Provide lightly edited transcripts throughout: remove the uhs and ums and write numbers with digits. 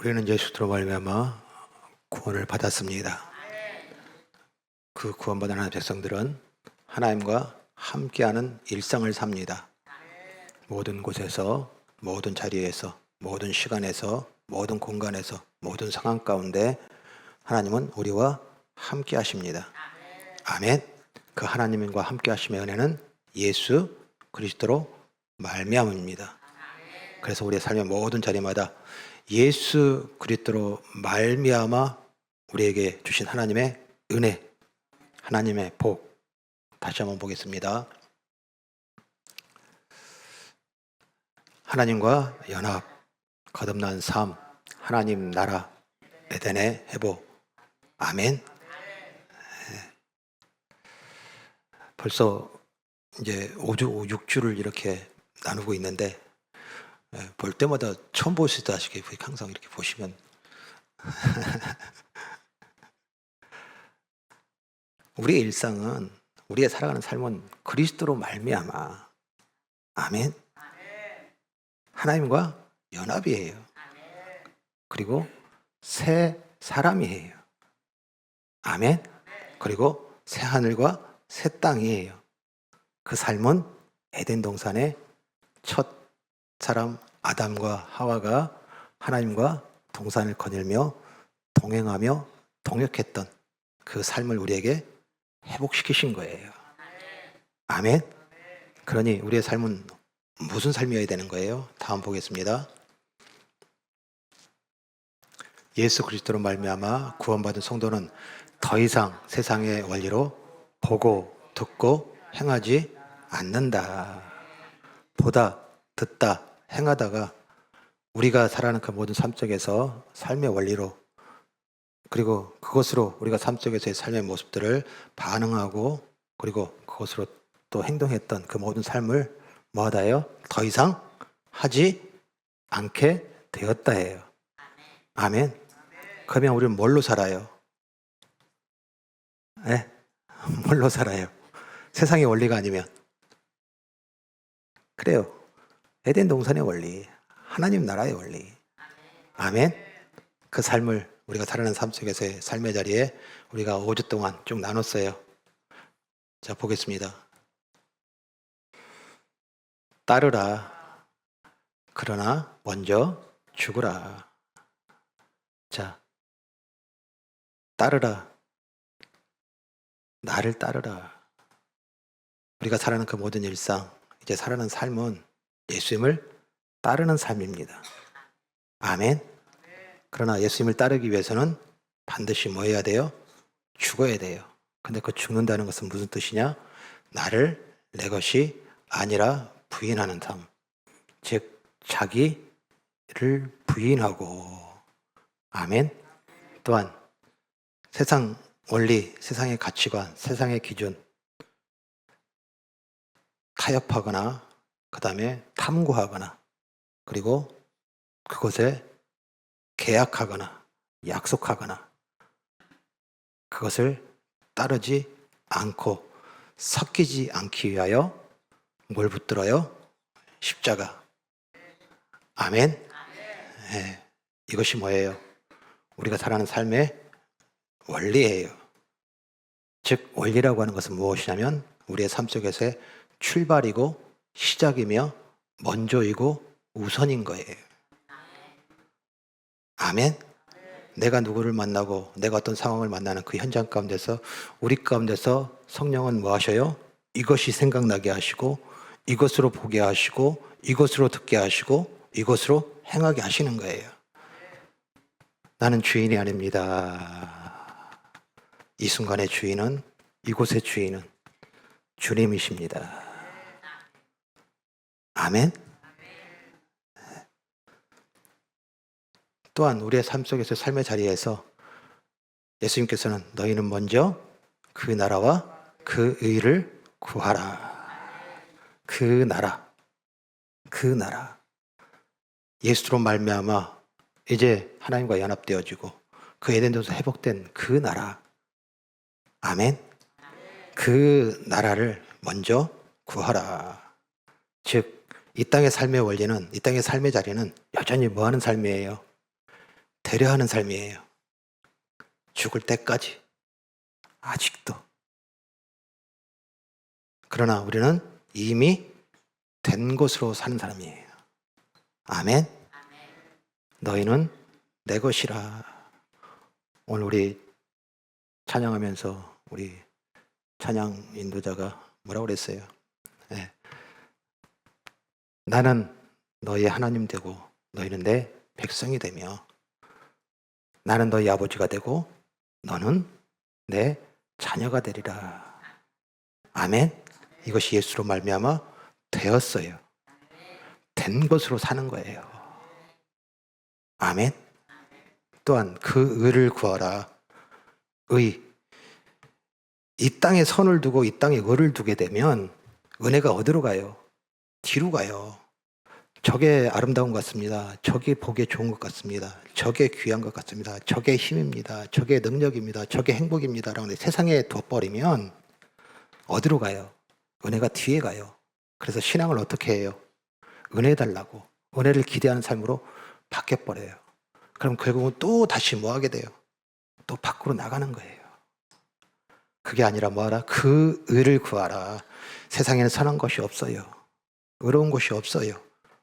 우리는 예수로 말미암아 구원을 받았습니다. 그 구원받은 하나님의 백성들은 하나님과 함께하는 일상을 삽니다. 모든 곳에서, 모든 자리에서, 모든 시간에서, 모든 공간에서, 모든 상황 가운데 하나님은 우리와 함께 하십니다. 아멘. 그 하나님과 함께 하심의 은혜는 예수 그리스도로 말미암습니다. 그래서 우리의 삶의 모든 자리마다 예수 그리스도로 말미암아 우리에게 주신 하나님의 은혜, 하나님의 복, 다시 한번 보겠습니다. 하나님과 연합, 거듭난 삶, 하나님 나라, 에덴의 회복. 아멘. 벌써 이제 5주, 6주를 이렇게 나누고 있는데 볼 때마다 처음 보시다시피 항상 이렇게 보시면 우리의 일상은, 우리의 살아가는 삶은 그리스도로 말미암아, 아멘, 하나님과 연합이에요. 그리고 새 사람이에요. 아멘. 그리고 새 하늘과 새 땅이에요. 그 삶은 에덴 동산의 첫 사람 아담과 하와가 하나님과 동산을 거닐며 동행하며 동역했던 그 삶을 우리에게 회복시키신 거예요. 아멘. 그러니 우리의 삶은 무슨 삶이어야 되는 거예요? 다음 보겠습니다. 예수 그리스도로 말미암아 구원받은 성도는 더 이상 세상의 원리로 보고 듣고 행하지 않는다. 보다, 듣다, 행하다가 우리가 살아가는 그 모든 삶 속에서 삶의 원리로, 그리고 그것으로 우리가 삶 속에서의 삶의 모습들을 반응하고, 그리고 그것으로 또 행동했던 그 모든 삶을 뭐하다 해요? 더 이상 하지 않게 되었다 해요. 아멘. 그러면 우리는 뭘로 살아요? 네? 뭘로 살아요? 세상의 원리가 아니면. 그래요. 에덴 동산의 원리, 하나님 나라의 원리. 아멘. 그 삶을 우리가 살아가는 삶 속에서의 삶의 자리에 우리가 5주 동안 쭉 나눴어요. 자, 보겠습니다. 따르라. 그러나 먼저 죽으라. 자, 따르라. 나를 따르라. 우리가 살아가는 그 모든 일상, 이제 살아가는 삶은 예수님을 따르는 삶입니다. 아멘. 그러나 예수님을 따르기 위해서는 반드시 뭐 해야 돼요? 죽어야 돼요. 근데 그 죽는다는 것은 무슨 뜻이냐? 나를 내 것이 아니라 부인하는 삶. 즉 자기를 부인하고. 아멘. 또한 세상 원리, 세상의 가치관, 세상의 기준 타협하거나, 그 다음에 탐구하거나, 그리고 그것에 계약하거나 약속하거나 그것을 따르지 않고 섞이지 않기 위하여 뭘 붙들어요? 십자가. 아멘. 네. 이것이 뭐예요? 우리가 살아가는 삶의 원리예요. 즉 원리라고 하는 것은 무엇이냐면 우리의 삶 속에서의 출발이고 시작이며 먼저이고 우선인 거예요. 아멘. 내가 누구를 만나고 내가 어떤 상황을 만나는 그 현장 가운데서 우리 가운데서 성령은 뭐 하셔요? 이것이 생각나게 하시고, 이것으로 보게 하시고, 이것으로 듣게 하시고, 이것으로 행하게 하시는 거예요. 나는 주인이 아닙니다. 이 순간의 주인은, 이곳의 주인은 주님이십니다. 아멘. 또한 우리의 삶 속에서 삶의 자리에서 예수님께서는 너희는 먼저 그 나라와 그 의를 구하라. 그 나라, 그 나라. 예수로 말미암아 이제 하나님과 연합되어지고 그 에덴 동산 회복된 그 나라. 아멘. 그 나라를 먼저 구하라. 즉 이 땅의 삶의 원리는, 이 땅의 삶의 자리는 여전히 뭐하는 삶이에요? 되려 하는 삶이에요. 죽을 때까지. 아직도. 그러나 우리는 이미 된 것으로 사는 사람이에요. 아멘. 너희는 내 것이라. 오늘 우리 찬양하면서 우리 찬양 인도자가 뭐라고 그랬어요? 네. 나는 너희 하나님 되고 너희는 내 백성이 되며 나는 너희 아버지가 되고 너는 내 자녀가 되리라. 아멘. 이것이 예수로 말미암아 되었어요. 된 것으로 사는 거예요. 아멘. 또한 그 의를 구하라. 의. 이 땅에 선을 두고 이 땅에 의를 두게 되면 은혜가 어디로 가요? 뒤로 가요. 저게 아름다운 것 같습니다. 저게 보기에 좋은 것 같습니다. 저게 귀한 것 같습니다. 저게 힘입니다. 저게 능력입니다. 저게 행복입니다. 라고 세상에 둬버리면 어디로 가요? 은혜가 뒤에 가요. 그래서 신앙을 어떻게 해요? 은혜 달라고 은혜를 기대하는 삶으로 바뀌어버려요. 그럼 결국은 또 다시 뭐 하게 돼요? 또 밖으로 나가는 거예요. 그게 아니라 뭐하라? 그 의를 구하라. 세상에는 선한 것이 없어요. 의로운 것이 없어요.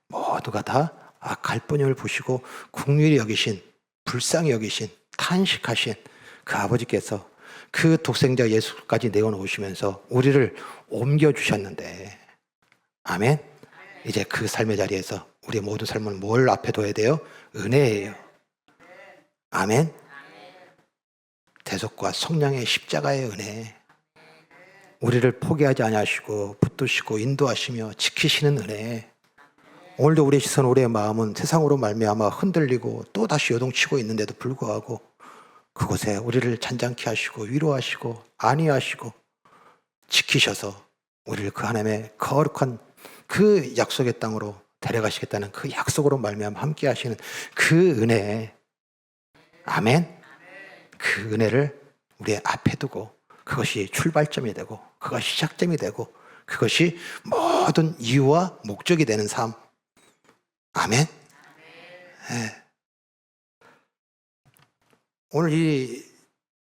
모두가 다 악할 뿐임을 보시고 긍휼히 여기신, 불쌍히 여기신, 탄식하신 그 아버지께서 그 독생자 예수까지 내어놓으시면서 우리를 옮겨주셨는데, 아멘. 이제 그 삶의 자리에서 우리의 모든 삶은 뭘 앞에 둬야 돼요? 은혜예요. 아멘. 대속과 성령의 십자가의 은혜. 우리를 포기하지 아니하시고 붙드시고 인도하시며 지키시는 은혜. 오늘도 우리의 시선, 우리의 마음은 세상으로 말미암아 흔들리고 또 다시 요동치고 있는데도 불구하고 그곳에 우리를 잔잔케 하시고 위로하시고 안위하시고 지키셔서 우리를 그 하나님의 거룩한 그 약속의 땅으로 데려가시겠다는 그 약속으로 말미암아 함께 하시는 그 은혜. 아멘. 그 은혜를 우리의 앞에 두고 그것이 출발점이 되고 그것이 시작점이 되고 그것이 모든 이유와 목적이 되는 삶. 아멘. 네. 오늘 이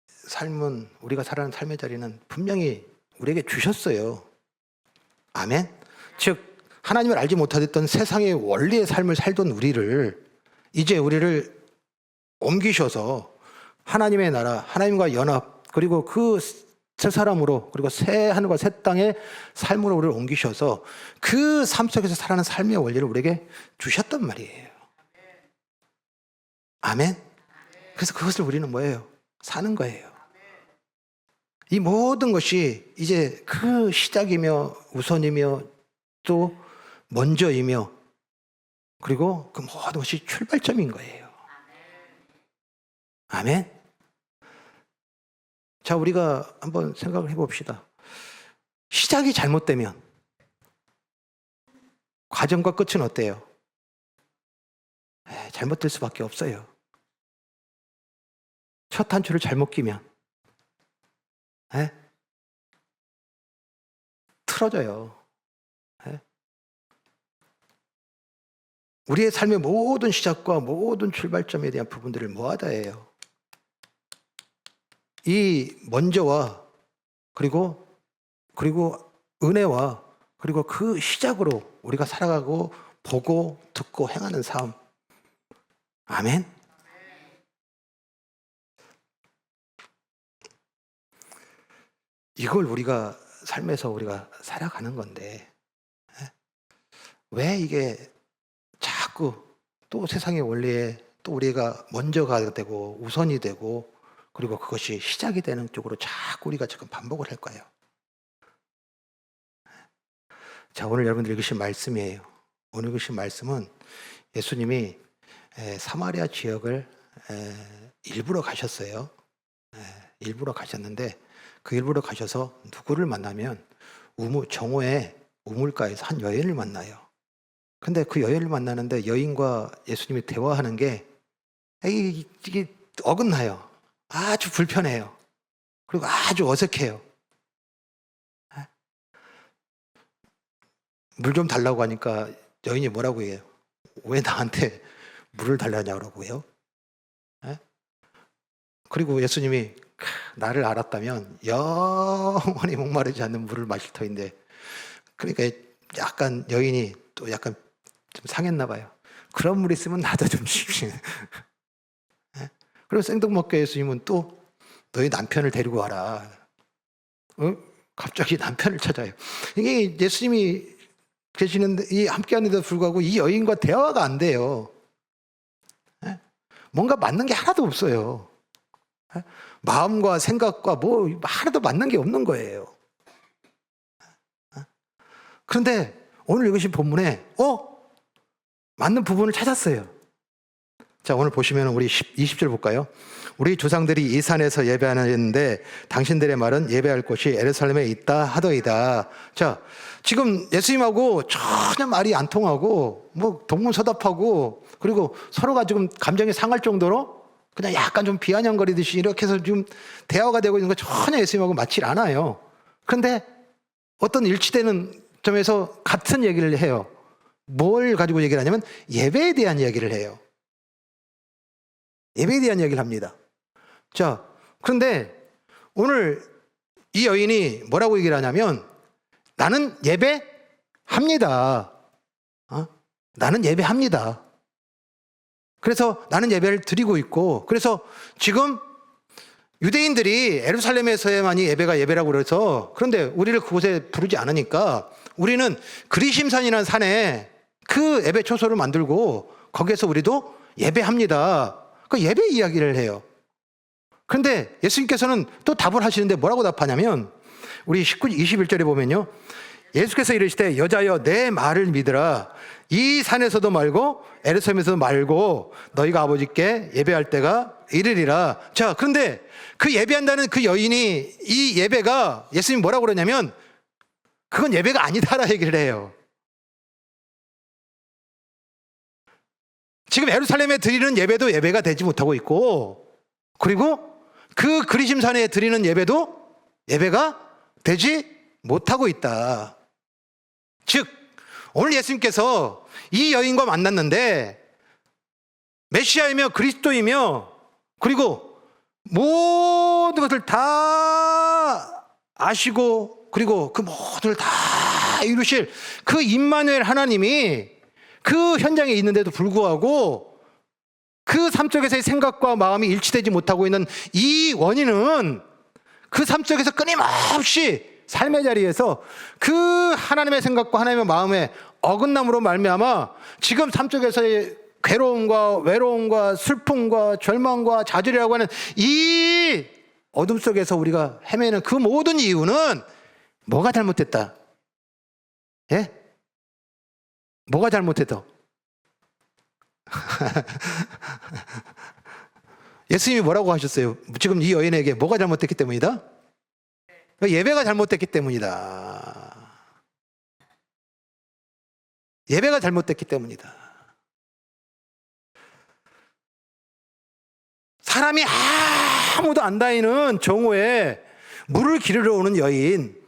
삶은, 우리가 살아가는 삶의 자리는 분명히 우리에게 주셨어요. 아멘. 즉 하나님을 알지 못하던 세상의 원리의 삶을 살던 우리를 이제 우리를 옮기셔서 하나님의 나라, 하나님과 연합, 그리고 그 새 사람으로, 그리고 새 하늘과 새 땅의 삶으로 우리를 옮기셔서 그 삶 속에서 살아가는 삶의 원리를 우리에게 주셨단 말이에요. 아멘. 그래서 그것을 우리는 뭐예요? 사는 거예요. 이 모든 것이 이제 그 시작이며 우선이며 또 먼저이며 그리고 그 모든 것이 출발점인 거예요. 아멘. 자, 우리가 한번 생각을 해봅시다. 시작이 잘못되면 과정과 끝은 어때요? 잘못될 수밖에 없어요. 첫 한 줄을 잘못 끼면 틀어져요. 우리의 삶의 모든 시작과 모든 출발점에 대한 부분들을 뭐하다 해요? 이 먼저와 그리고 은혜와 그리고 그 시작으로 우리가 살아가고 보고 듣고 행하는 삶. 아멘. 이걸 우리가 삶에서 우리가 살아가는 건데 왜 이게 자꾸 또 세상의 원리에 또 우리가 먼저가 되고 우선이 되고 그리고 그것이 시작이 되는 쪽으로 자꾸 우리가 지금 반복을 할 거예요. 자, 오늘 여러분들이 읽으신 말씀이에요. 오늘 읽으신 말씀은 예수님이 사마리아 지역을 일부러 가셨어요. 일부러 가셨는데 그 일부러 가셔서 누구를 만나면 정오에 우물가에서 한 여인을 만나요. 근데 그 여인을 만나는데 여인과 예수님이 대화하는 게 이게 어긋나요. 아주 불편해요. 그리고 아주 어색해요. 물 좀 달라고 하니까 여인이 뭐라고 해요? 왜 나한테 물을 달라냐고 해요? 그리고 예수님이 나를 알았다면 영원히 목마르지 않는 물을 마실 터인데, 그러니까 약간 여인이 또 약간 좀 상했나 봐요. 그런 물 있으면 나도 좀 주십시오. 그리고 생뚱맞게 예수님은 또 너희 남편을 데리고 와라. 갑자기 남편을 찾아요. 이게 예수님이 계시는데 이 함께하는데도 불구하고 이 여인과 대화가 안 돼요. 뭔가 맞는 게 하나도 없어요. 마음과 생각과 뭐 하나도 맞는 게 없는 거예요. 그런데 오늘 읽으신 본문에 맞는 부분을 찾았어요. 자, 오늘 보시면 우리 20절 볼까요? 우리 조상들이 이 산에서 예배하는데 당신들의 말은 예배할 곳이 예루살렘에 있다 하더이다. 자, 지금 예수님하고 전혀 말이 안 통하고 뭐 동문서답하고 그리고 서로가 지금 감정이 상할 정도로 그냥 약간 좀 비아냥거리듯이 이렇게 해서 지금 대화가 되고 있는 거 전혀 예수님하고 맞질 않아요. 그런데 어떤 일치되는 점에서 같은 얘기를 해요. 뭘 가지고 얘기를 하냐면 예배에 대한 이야기를 해요. 예배에 대한 이야기를 합니다. 자, 그런데 오늘 이 여인이 뭐라고 얘기를 하냐면 나는 예배합니다. 나는 예배합니다. 그래서 나는 예배를 드리고 있고, 그래서 지금 유대인들이 예루살렘에서만이 예배라고 그래서, 그런데 우리를 그곳에 부르지 않으니까 우리는 그리심산이라는 산에 그 예배 초소를 만들고 거기에서 우리도 예배합니다. 그 예배 이야기를 해요. 그런데 예수님께서는 또 답을 하시는데 뭐라고 답하냐면 우리 21절에 보면요, 예수께서 이르시되 여자여 내 말을 믿으라. 이 산에서도 말고 예루살렘에서도 말고 너희가 아버지께 예배할 때가 이르리라. 자, 그런데 그 예배한다는 그 여인이 이 예배가 예수님 뭐라고 그러냐면 그건 예배가 아니다라 얘기를 해요. 지금 예루살렘에 드리는 예배도 예배가 되지 못하고 있고, 그리고 그 그리심산에 드리는 예배도 예배가 되지 못하고 있다. 즉 오늘 예수님께서 이 여인과 만났는데 메시아이며 그리스도이며 그리고 모든 것을 다 아시고 그리고 그 모든 걸 다 이루실 그 임마누엘 하나님이 그 현장에 있는데도 불구하고 그 삶 속에서의 생각과 마음이 일치되지 못하고 있는 이 원인은 그 삶 속에서 끊임없이 삶의 자리에서 그 하나님의 생각과 하나님의 마음의 어긋남으로 말미암아 지금 삶 속에서의 괴로움과 외로움과 슬픔과 절망과 좌절이라고 하는 이 어둠 속에서 우리가 헤매는 그 모든 이유는 뭐가 잘못됐다? 예? 뭐가 잘못했다? 예수님이 뭐라고 하셨어요? 지금 이 여인에게 뭐가 잘못됐기 때문이다? 예배가 잘못됐기 때문이다. 예배가 잘못됐기 때문이다. 사람이 아무도 안 다니는 정오에 물을 기르러 오는 여인,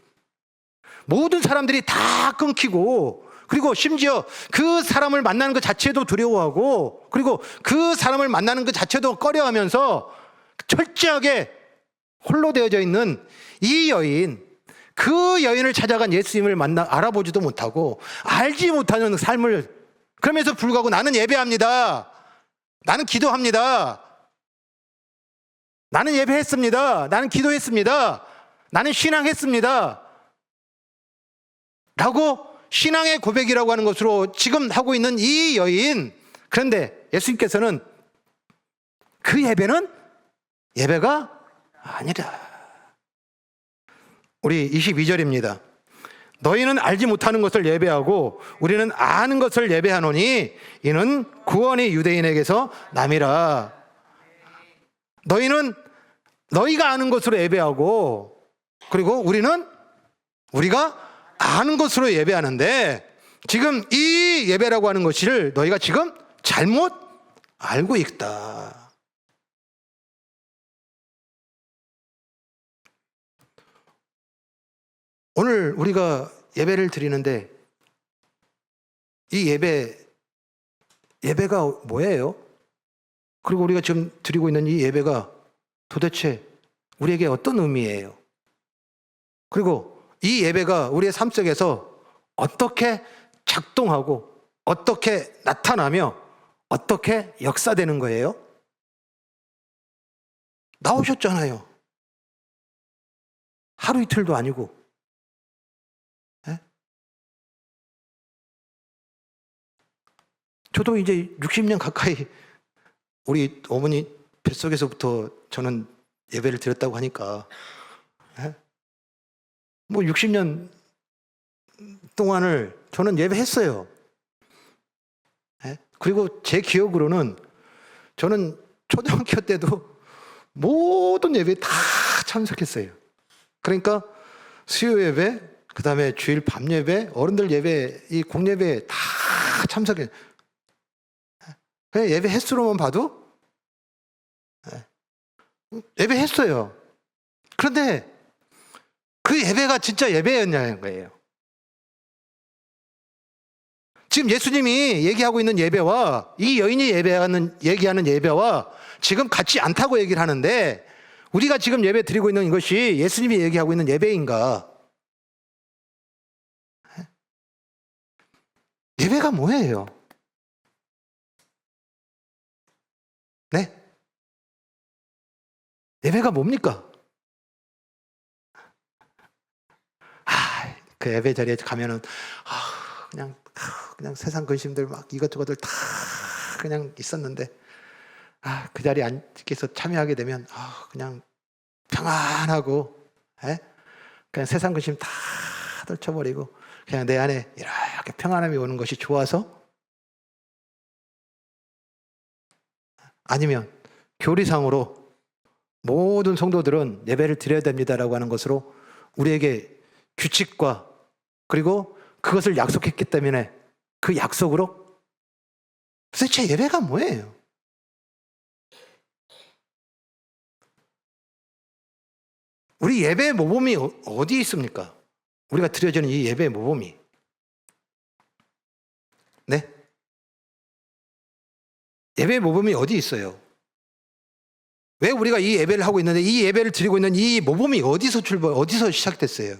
모든 사람들이 다 끊기고, 그리고 심지어 그 사람을 만나는 것 자체도 두려워하고, 그리고 그 사람을 만나는 것 자체도 꺼려하면서 철저하게 홀로 되어져 있는 이 여인, 그 여인을 찾아간 예수님을 알아보지도 못하고 알지 못하는 삶을, 그러면서 불구하고 나는 예배합니다, 나는 기도합니다, 나는 예배했습니다, 나는 기도했습니다, 나는 신앙했습니다 라고 신앙의 고백이라고 하는 것으로 지금 하고 있는 이 여인, 그런데 예수님께서는 그 예배는 예배가 아니라. 우리 22절입니다. 너희는 알지 못하는 것을 예배하고 우리는 아는 것을 예배하노니 이는 구원이 유대인에게서 남이라. 너희는 너희가 아는 것으로 예배하고 그리고 우리가 아는 것으로 예배하는데 지금 이 예배라고 하는 것을 너희가 지금 잘못 알고 있다. 오늘 우리가 예배를 드리는데 이 예배가 뭐예요? 그리고 우리가 지금 드리고 있는 이 예배가 도대체 우리에게 어떤 의미예요? 그리고 이 예배가 우리의 삶 속에서 어떻게 작동하고 어떻게 나타나며 어떻게 역사되는 거예요? 나오셨잖아요. 하루 이틀도 아니고. 예? 저도 이제 60년 가까이 우리 어머니 뱃속에서부터 저는 예배를 드렸다고 하니까, 예? 뭐 60년 동안을 저는 예배했어요. 예? 그리고 제 기억으로는 저는 초등학교 때도 모든 예배에 다 참석했어요. 그러니까 수요 예배, 그 다음에 주일 밤 예배, 어른들 예배, 이 공예배에 다 참석해. 그냥 예배 횟수로만 봐도 예배 했어요. 그런데 그 예배가 진짜 예배였냐는 거예요. 지금 예수님이 얘기하고 있는 예배와 이 여인이 얘기하는 예배와 지금 같지 않다고 얘기를 하는데, 우리가 지금 예배 드리고 있는 이것이 예수님이 얘기하고 있는 예배인가? 예배가 뭐예요? 네? 예배가 뭡니까? 그 예배 자리에 가면은 그냥 세상 근심들 막 이것저것들 다 그냥 있었는데, 그 자리에 앉아서 참여하게 되면 그냥 평안하고, 그냥 세상 근심 다 떨쳐버리고 그냥 내 안에 이렇게 평안함이 오는 것이 좋아서? 아니면 교리상으로 모든 성도들은 예배를 드려야 됩니다라고 하는 것으로 우리에게 규칙과 그리고 그것을 약속했기 때문에 그 약속으로? 도대체 예배가 뭐예요? 우리 예배의 모범이 어디에 있습니까? 우리가 드려지는 이 예배의 모범이. 네? 예배의 모범이 어디 있어요? 왜 우리가 이 예배를 하고 있는데 이 예배를 드리고 있는 이 모범이 어디서 시작됐어요?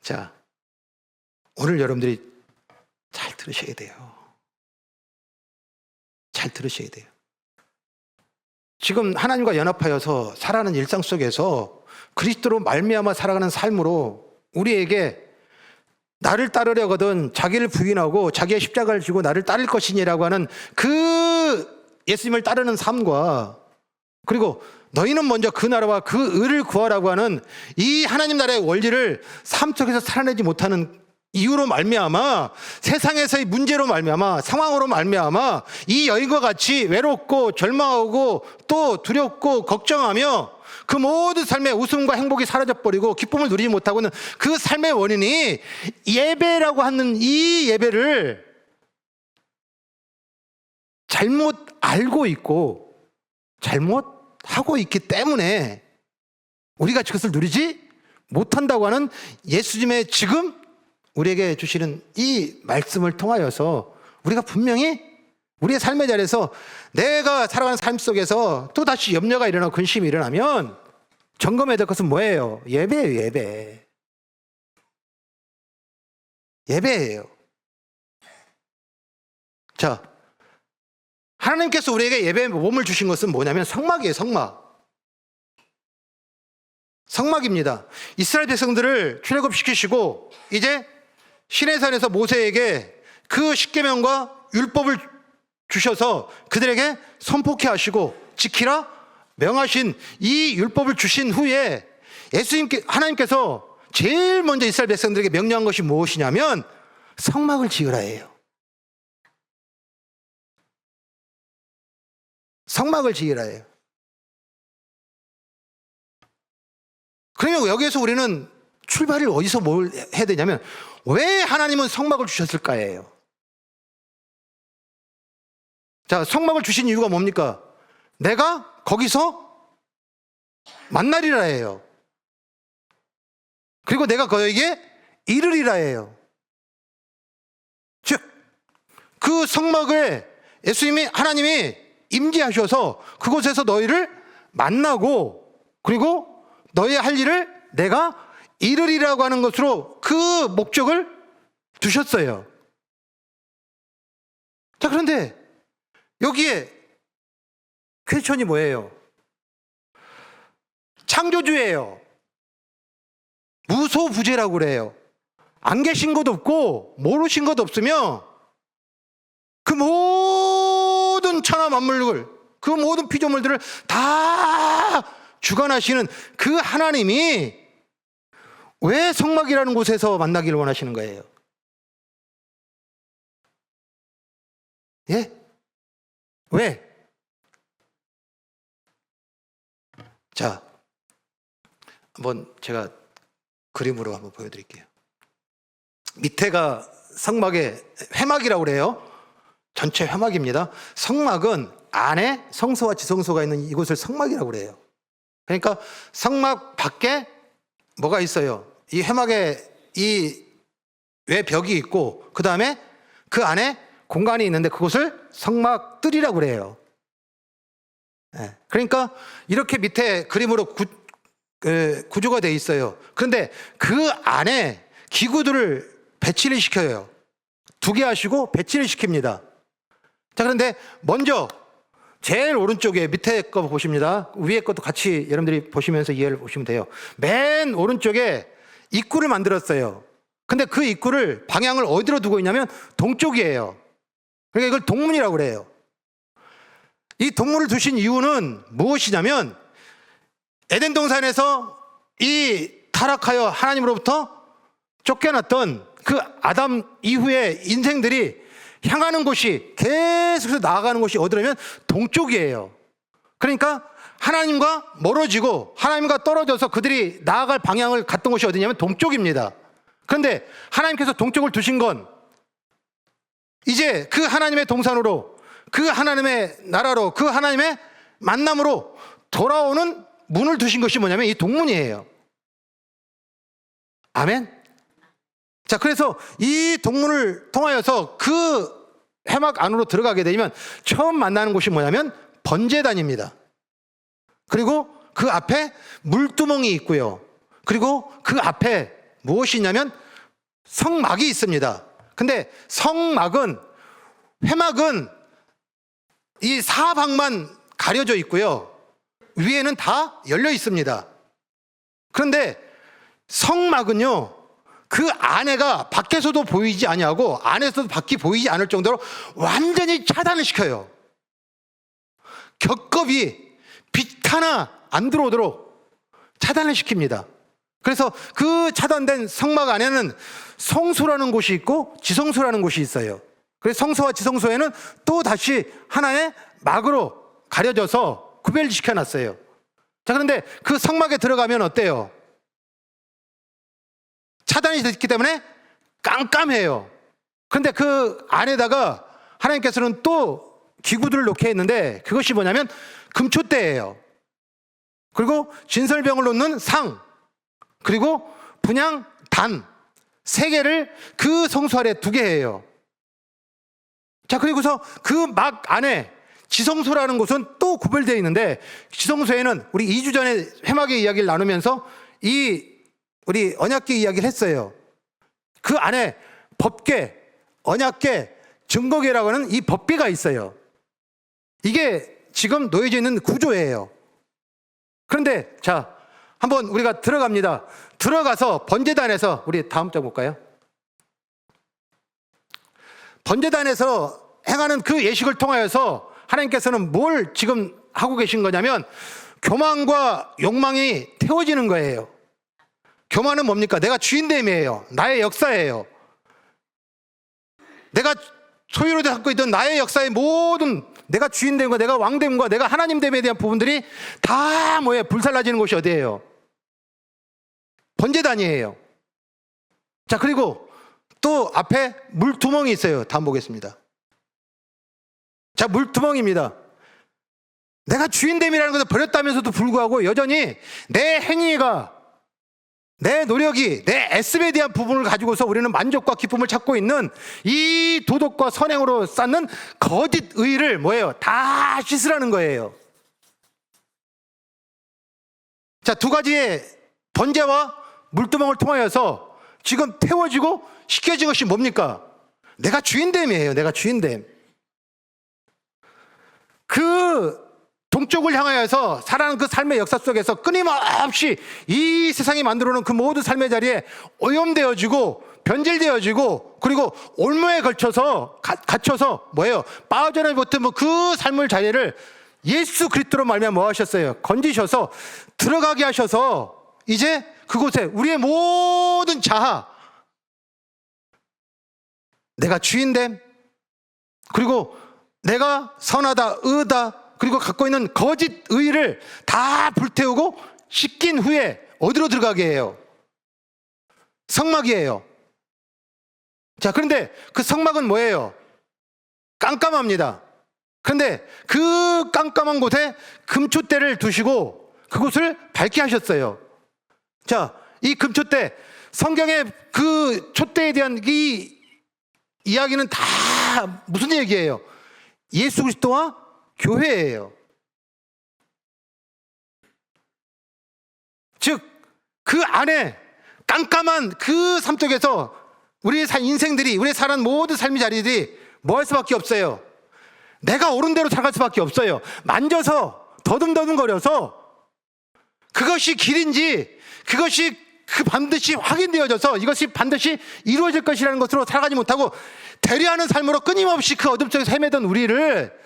자, 오늘 여러분들이 잘 들으셔야 돼요. 잘 들으셔야 돼요. 지금 하나님과 연합하여서 살아가는 일상 속에서 그리스도로 말미암아 살아가는 삶으로 우리에게 나를 따르려거든 자기를 부인하고 자기의 십자가를 지고 나를 따를 것이니라고 하는 그 예수님을 따르는 삶과, 그리고 너희는 먼저 그 나라와 그 의를 구하라고 하는 이 하나님 나라의 원리를 삶 속에서 살아내지 못하는 이유로 말미암아, 세상에서의 문제로 말미암아, 상황으로 말미암아 이 여인과 같이 외롭고 절망하고 또 두렵고 걱정하며 그 모든 삶의 웃음과 행복이 사라져버리고 기쁨을 누리지 못하고는 그 삶의 원인이 예배라고 하는 이 예배를 잘못 알고 있고 잘못하고 있기 때문에 우리가 그것을 누리지 못한다고 하는 예수님의 지금 우리에게 주시는 이 말씀을 통하여서 우리가 분명히 우리의 삶의 자리에서 내가 살아가는 삶 속에서 또다시 염려가 일어나고 근심이 일어나면 점검해야 될 것은 뭐예요? 예배예요. 예배예요. 자, 하나님께서 우리에게 예배의 모범을 주신 것은 뭐냐면 성막이에요. 성막입니다. 이스라엘 백성들을 출애굽시키시고 이제 시내산에서 모세에게 그 십계명과 율법을 주셔서 그들에게 선포케 하시고 지키라 명하신 이 율법을 주신 후에 하나님께서 제일 먼저 이스라엘 백성들에게 명령한 것이 무엇이냐면 성막을 지으라예요. 성막을 지으라예요. 그러면 여기에서 우리는 출발을 어디서 뭘 해야 되냐면 왜 하나님은 성막을 주셨을까예요. 자, 성막을 주신 이유가 뭡니까? 내가 거기서 만나리라 해요. 그리고 내가 그에게 이르리라 해요. 즉, 그 성막에 예수님이 하나님이 임재하셔서 그곳에서 너희를 만나고 그리고 너희 할 일을 내가 이르리라고 하는 것으로 그 목적을 두셨어요. 자, 그런데 여기에 퀘스천이 뭐예요? 창조주예요. 무소부재라고 그래요. 안 계신 것 없고 모르신 것 없으며 그 모든 천하 만물을, 그 모든 피조물들을 다 주관하시는 그 하나님이 왜 성막이라는 곳에서 만나기를 원하시는 거예요? 예? 왜? 자, 한번 제가 그림으로 한번 보여드릴게요. 밑에가 성막의 회막이라고 그래요. 전체 회막입니다. 성막은 안에 성소와 지성소가 있는 이곳을 성막이라고 그래요. 그러니까 성막 밖에 뭐가 있어요? 이 회막에 이 외벽이 있고 그 다음에 그 안에 공간이 있는데 그곳을 성막들이라고 그래요. 그러니까 이렇게 밑에 그림으로 구조가 되어 있어요. 그런데 그 안에 기구들을 배치를 시켜요. 2개 하시고 배치를 시킵니다. 자, 그런데 먼저 제일 오른쪽에 밑에 거 보십니다. 위에 것도 같이 여러분들이 보시면서 이해를 보시면 돼요. 맨 오른쪽에 입구를 만들었어요. 근데 그 입구를 방향을 어디로 두고 있냐면 동쪽이에요. 그러니까 이걸 동문이라고 그래요. 이 동문을 두신 이유는 무엇이냐면 에덴 동산에서 이 타락하여 하나님으로부터 쫓겨났던 그 아담 이후의 인생들이 향하는 곳이, 계속해서 나아가는 곳이 어디냐면 동쪽이에요. 그러니까 하나님과 멀어지고 하나님과 떨어져서 그들이 나아갈 방향을 갔던 곳이 어디냐면 동쪽입니다. 그런데 하나님께서 동쪽을 두신 건 이제 그 하나님의 동산으로, 그 하나님의 나라로, 그 하나님의 만남으로 돌아오는 문을 두신 것이 뭐냐면 이 동문이에요. 아멘. 자, 그래서 이 동문을 통하여서 그 회막 안으로 들어가게 되면 처음 만나는 곳이 뭐냐면 번제단입니다. 그리고 그 앞에 물두멍이 있고요. 그리고 그 앞에 무엇이 있냐면 성막이 있습니다. 근데 성막은, 회막은 이 사방만 가려져 있고요. 위에는 다 열려 있습니다. 그런데 성막은요, 그 안에가 밖에서도 보이지 아니하고 안에서도 밖이 보이지 않을 정도로 완전히 차단을 시켜요. 겹겹이 빛 하나 안 들어오도록 차단을 시킵니다. 그래서 그 차단된 성막 안에는 성소라는 곳이 있고 지성소라는 곳이 있어요. 그래서 성소와 지성소에는 또 다시 하나의 막으로 가려져서 구별시켜 놨어요. 자, 그런데 그 성막에 들어가면 어때요? 차단이 됐기 때문에 깜깜해요. 그런데 그 안에다가 하나님께서는 또 기구들을 놓게 했는데 그것이 뭐냐면 금촛대예요. 그리고 진설병을 놓는 상, 그리고 분향 단 3개를 그 성소 아래 두게 해요. 자, 그리고서 그 막 안에 지성소라는 곳은 또 구별되어 있는데, 지성소에는 우리 2주 전에 회막의 이야기를 나누면서 우리 언약궤 이야기를 했어요. 그 안에 법궤, 언약궤, 증거궤라고 하는 이 법궤가 있어요. 이게 지금 놓여져 있는 구조예요. 그런데 자, 한번 우리가 들어갑니다. 들어가서 번제단에서, 우리 다음 장 볼까요? 번제단에서 행하는 그 예식을 통하여서 하나님께서는 뭘 지금 하고 계신 거냐면 교만과 욕망이 태워지는 거예요. 교만은 뭡니까? 내가 주인됨이에요. 나의 역사예요. 내가 소유로 갖고 있던 나의 역사의 모든, 내가 주인됨과 내가 왕됨과 내가 하나님됨에 대한 부분들이 다 뭐예요? 불살라지는 곳이 어디예요? 번제단이에요. 자, 그리고 또 앞에 물두멍이 있어요. 다음 보겠습니다. 자, 물두멍입니다. 내가 주인됨이라는 것을 버렸다면서도 불구하고 여전히 내 행위가 내 노력이, 내 애씀에 대한 부분을 가지고서 우리는 만족과 기쁨을 찾고 있는 이 도덕과 선행으로 쌓는 거짓 의를 뭐예요? 다 씻으라는 거예요. 자, 두 가지의 번제와 물두멍을 통하여서 지금 태워지고 씻겨진 것이 뭡니까? 내가 주인됨이에요. 내가 주인됨. 그 동쪽을 향하여서 살아가는 그 삶의 역사 속에서 끊임없이 이 세상이 만들어 놓은 그 모든 삶의 자리에 오염되어지고 변질되어지고 그리고 올무에 걸쳐서 갇혀서 뭐예요? 빠져나오지 못한 그 삶의 자리를 예수 그리스도로 말미암아 뭐 하셨어요? 건지셔서 들어가게 하셔서 이제 그곳에 우리의 모든 자아, 내가 주인됨, 그리고 내가 선하다, 의다, 그리고 갖고 있는 거짓 의를 다 불태우고 씻긴 후에 어디로 들어가게 해요? 성막이에요. 자, 그런데 그 성막은 뭐예요? 깜깜합니다. 그런데 그 깜깜한 곳에 금촛대를 두시고 그곳을 밝게 하셨어요. 자, 이 금촛대, 성경의 그 촛대에 대한 이 이야기는 다 무슨 얘기예요? 예수 그리스도와 교회예요. 즉, 그 안에 깜깜한 그 삶 속에서 우리의 인생들이, 우리의 살아온 모든 삶의 자리들이 뭐 할 수밖에 없어요? 내가 옳은 대로 살아갈 수밖에 없어요. 만져서 더듬더듬거려서 그것이 길인지, 그것이 반드시 확인되어져서 이것이 반드시 이루어질 것이라는 것으로 살아가지 못하고 대려하는 삶으로 끊임없이 그 어둠 속에서 헤매던 우리를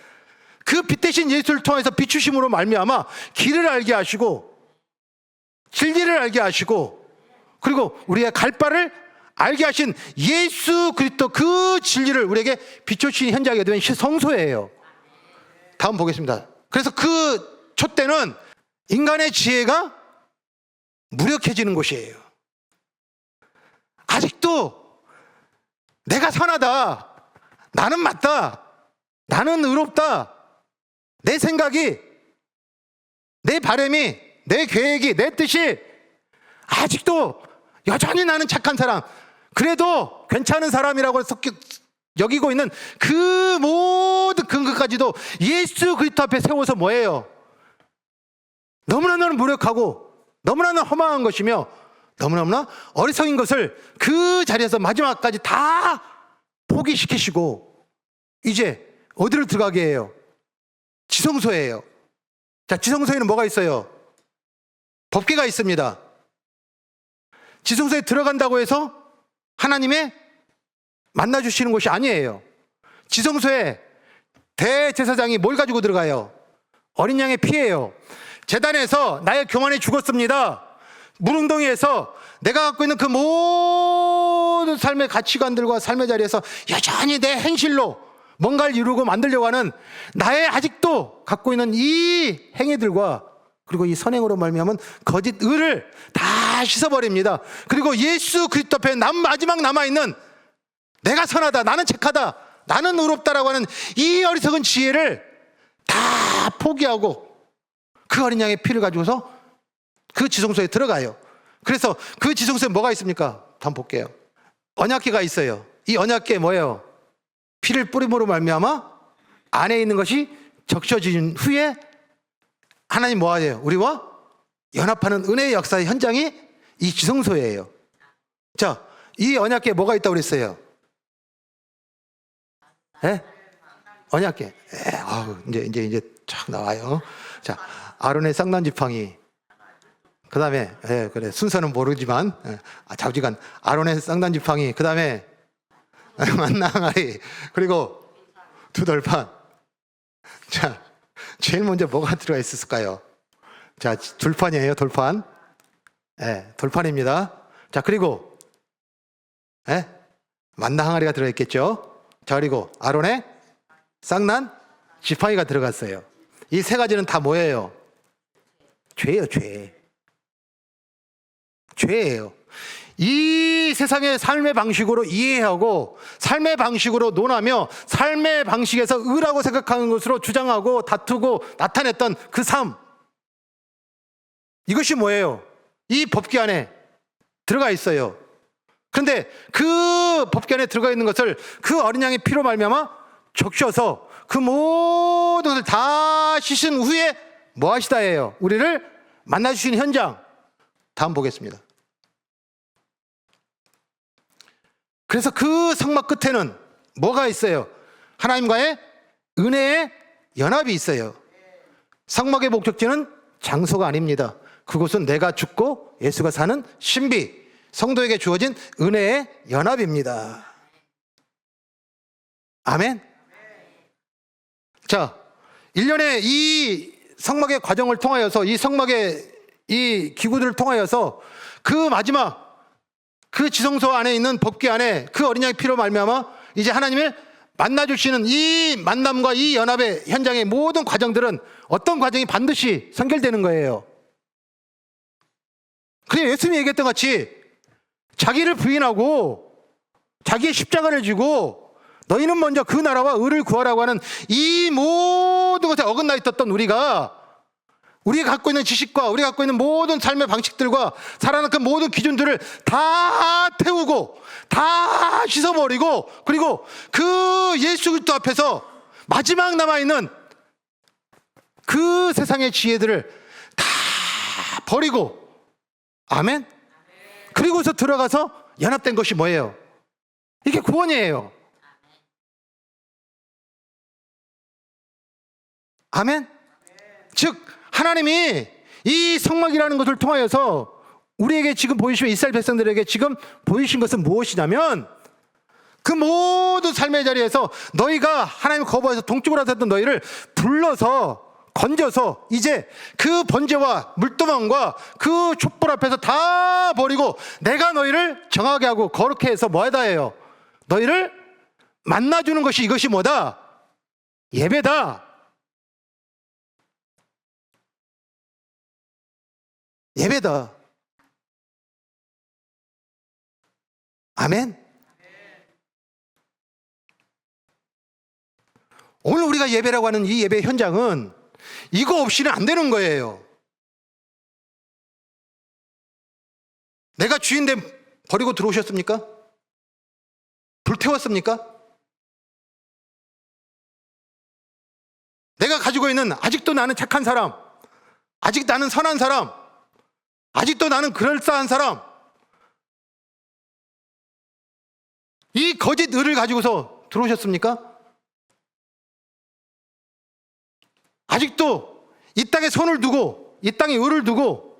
그 빛 대신 예수를 통해서 비추심으로 말미암아 길을 알게 하시고 진리를 알게 하시고 그리고 우리의 갈 바를 알게 하신 예수 그리스도 그 진리를 우리에게 비춰주신 현장에 된 성소예요. 다음 보겠습니다. 그래서 그 촛대는 인간의 지혜가 무력해지는 곳이에요. 아직도 내가 선하다, 나는 맞다, 나는 의롭다, 내 생각이, 내 바람이, 내 계획이, 내 뜻이 아직도 여전히 나는 착한 사람, 그래도 괜찮은 사람이라고 여기고 있는 그 모든 근거까지도 예수 그리스도 앞에 세워서 뭐예요? 너무나도 무력하고 너무나 허망한 것이며 너무나 어리석인 것을 그 자리에서 마지막까지 다 포기시키시고 이제 어디로 들어가게 해요? 지성소예요. 자, 지성소에는 뭐가 있어요? 법궤가 있습니다. 지성소에 들어간다고 해서 하나님의 만나주시는 곳이 아니에요. 지성소에 대제사장이 뭘 가지고 들어가요? 어린 양의 피예요. 제단에서 나의 교만이 죽었습니다. 물웅덩이에서 내가 갖고 있는 그 모든 삶의 가치관들과 삶의 자리에서 여전히 내 행실로 뭔가를 이루고 만들려고 하는 나의 아직도 갖고 있는 이 행위들과 그리고 이 선행으로 말미암은 거짓 의를 다 씻어버립니다. 그리고 예수 그리스도 앞에 마지막 남아있는 내가 선하다, 나는 착하다, 나는 의롭다라고 하는 이 어리석은 지혜를 다 포기하고 그 어린 양의 피를 가지고서 그 지성소에 들어가요. 그래서 그 지성소에 뭐가 있습니까? 한번 볼게요. 언약궤가 있어요. 이 언약궤 뭐예요? 피를 뿌림으로 말미암아 안에 있는 것이 적셔진 후에 하나님 뭐 하세요? 우리와 연합하는 은혜의 역사의 현장이 이 지성소예요. 자, 이 언약궤에 뭐가 있다고 그랬어요? 예? 언약궤. 이제 쫙 나와요. 자, 아론의 쌍난 지팡이. 그 다음에, 그래. 순서는 모르지만, 자우지간 아론의 쌍난 지팡이. 그 다음에, 만나 항아리. 그리고 두 돌판. 자, 제일 먼저 뭐가 들어가 있었을까요? 자, 돌판이에요, 돌판. 돌판입니다. 자, 그리고, 만나 항아리가 들어있겠죠? 자, 그리고 아론의 쌍난 지팡이가 들어갔어요. 이 세 가지는 다 뭐예요? 죄예요, 죄. 죄예요. 이 세상의 삶의 방식으로 이해하고 삶의 방식으로 논하며 삶의 방식에서 의라고 생각하는 것으로 주장하고 다투고 나타냈던 그 삶, 이것이 뭐예요? 이 법궤 안에 들어가 있어요. 그런데 그 법궤 안에 들어가 있는 것을 그 어린 양의 피로 말미암아 적셔서 그 모든 것을 다 씻은 후에 뭐 하시다예요? 우리를 만나주신 현장. 다음 보겠습니다. 그래서 그 성막 끝에는 뭐가 있어요? 하나님과의 은혜의 연합이 있어요. 성막의 목적지는 장소가 아닙니다. 그곳은 내가 죽고 예수가 사는 신비, 성도에게 주어진 은혜의 연합입니다. 아멘. 자, 1년에 이 성막의 과정을 통하여서, 이 성막의 이 기구들을 통하여서 그 마지막 그 지성소 안에 있는 법궤 안에 그 어린 양의 피로 말미암아 이제 하나님을 만나주시는 이 만남과 이 연합의 현장의 모든 과정들은 어떤 과정이 반드시 선결되는 거예요. 그냥 예수님이 얘기했던 같이 자기를 부인하고 자기의 십자가를 지고 너희는 먼저 그 나라와 의를 구하라고 하는 이 모든 것에 어긋나 있었던 우리가 갖고 있는 지식과 우리가 갖고 있는 모든 삶의 방식들과 살아가는 그 모든 기준들을 다 태우고 다 씻어버리고 그리고 그 예수 그리스도 앞에서 마지막 남아있는 그 세상의 지혜들을 다 버리고 아멘? 그리고서 들어가서 연합된 것이 뭐예요? 이게 구원이에요. 아멘? 즉 하나님이 이 성막이라는 것을 통하여서 우리에게 지금 보이시면 이스라엘 백성들에게 지금 보이신 것은 무엇이냐면 그 모든 삶의 자리에서 너희가 하나님 거부해서 동쪽으로 하셨던 너희를 불러서 건져서 이제 그 번제와 물도망과 그 촛불 앞에서 다 버리고 내가 너희를 정하게 하고 거룩해 해서 뭐하다 해요? 너희를 만나주는 것이 이것이 뭐다? 예배다. 예배다. 아멘. 오늘 우리가 예배라고 하는 이 예배 현장은 이거 없이는 안 되는 거예요. 내가 주인됨 버리고 들어오셨습니까? 불태웠습니까? 내가 가지고 있는 아직도 나는 착한 사람, 아직 나는 선한 사람, 아직도 나는 그럴싸한 사람, 이 거짓 의를 가지고서 들어오셨습니까? 아직도 이 땅에 손을 두고 이 땅에 의를 두고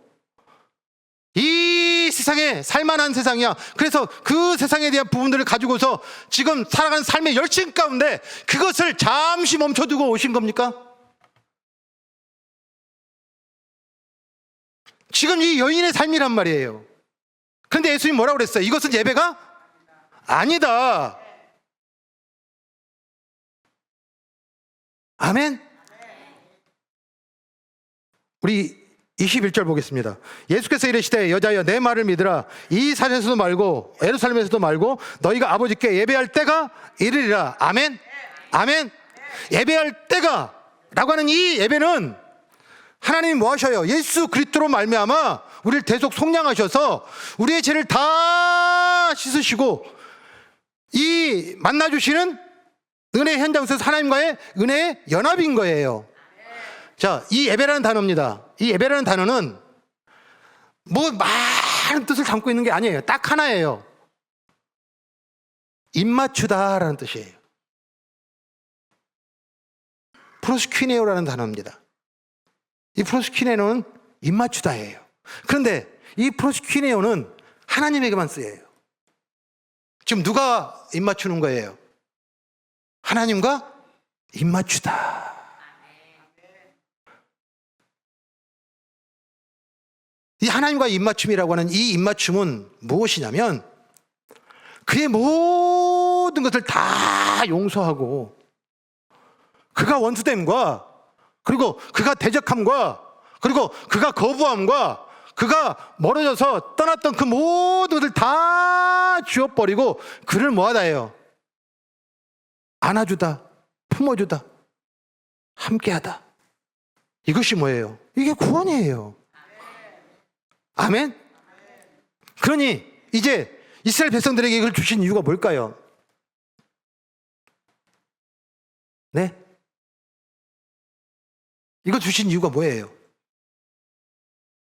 이 세상에 살만한 세상이야. 그래서 그 세상에 대한 부분들을 가지고서 지금 살아가는 삶의 열심 가운데 그것을 잠시 멈춰두고 오신 겁니까? 지금 이 여인의 삶이란 말이에요. 그런데 예수님이 뭐라고 그랬어요? 이것은 예배가 아니다. 아멘. 우리 21절 보겠습니다. 예수께서 이르시되 여자여 내 말을 믿으라. 이 산에서도 말고 예루살렘에서도 말고 너희가 아버지께 예배할 때가 이르리라. 아멘. 아멘. 예배할 때가 라고 하는 이 예배는 하나님이 뭐 하셔요? 예수 그리스도로 말미암아 우리를 대속 속량하셔서 우리의 죄를 다 씻으시고 이 만나주시는 은혜 현장 속에서 하나님과의 은혜의 연합인 거예요. 자, 이 예배라는 단어입니다. 이 예배라는 단어는 뭐 많은 뜻을 담고 있는 게 아니에요. 딱 하나예요. 입맞추다라는 뜻이에요. 프로스퀴네오라는 단어입니다. 이 프로스퀴네오는 입맞추다예요. 그런데 이 프로스퀴네오는 하나님에게만 쓰여요. 지금 누가 입맞추는 거예요? 하나님과 입맞추다. 이 하나님과 입맞춤이라고 하는 이 입맞춤은 무엇이냐면 그의 모든 것을 다 용서하고 그가 원수됨과 그리고 그가 대적함과 그리고 그가 거부함과 그가 멀어져서 떠났던 그 모든 것을 다 지워버리고 그를 뭐하다 해요? 안아주다, 품어주다, 함께하다. 이것이 뭐예요? 이게 구원이에요. 아멘? 그러니 이제 이스라엘 백성들에게 이걸 주신 이유가 뭘까요? 네? 이거 주신 이유가 뭐예요?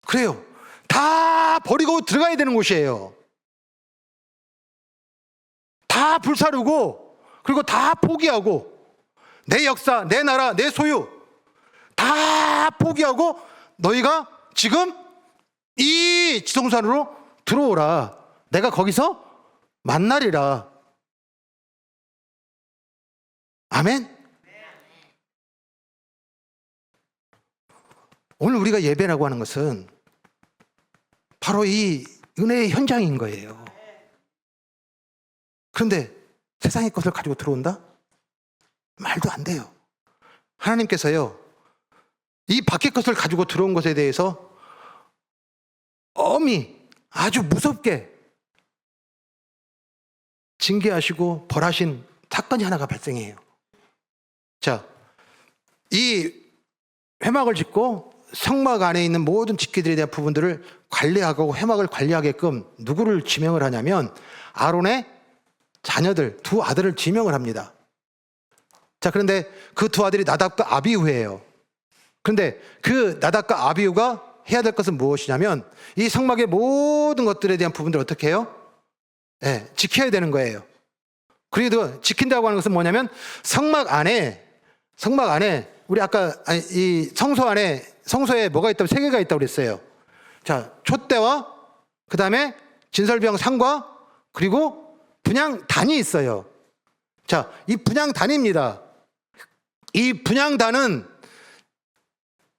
그래요. 다 버리고 들어가야 되는 곳이에요. 다 불사르고, 그리고 다 포기하고, 내 역사, 내 나라, 내 소유 다 포기하고 너희가 지금 이 지성산으로 들어오라. 내가 거기서 만나리라. 아멘? 오늘 우리가 예배라고 하는 것은 바로 이 은혜의 현장인 거예요. 그런데 세상의 것을 가지고 들어온다? 말도 안 돼요. 하나님께서요, 이 밖의 것을 가지고 들어온 것에 대해서 엄히 아주 무섭게 징계하시고 벌하신 사건이 하나가 발생해요. 자, 이 회막을 짓고 성막 안에 있는 모든 집기들에 대한 부분들을 관리하고 회막을 관리하게끔 누구를 지명을 하냐면 아론의 자녀들, 두 아들을 지명을 합니다. 자, 그런데 그 두 아들이 나답과 아비후예요. 그런데 그 나답과 아비후가 해야 될 것은 무엇이냐면 이 성막의 모든 것들에 대한 부분들을 어떻게 해요? 네, 지켜야 되는 거예요. 그래도 지킨다고 하는 것은 뭐냐면 성막 안에 우리 아까 이 성소에 뭐가 있다고? 세 개가 있다고 그랬어요. 자, 촛대와 그 다음에 진설병 상과 그리고 분향단이 있어요. 자, 이 분향단입니다. 이 분향단은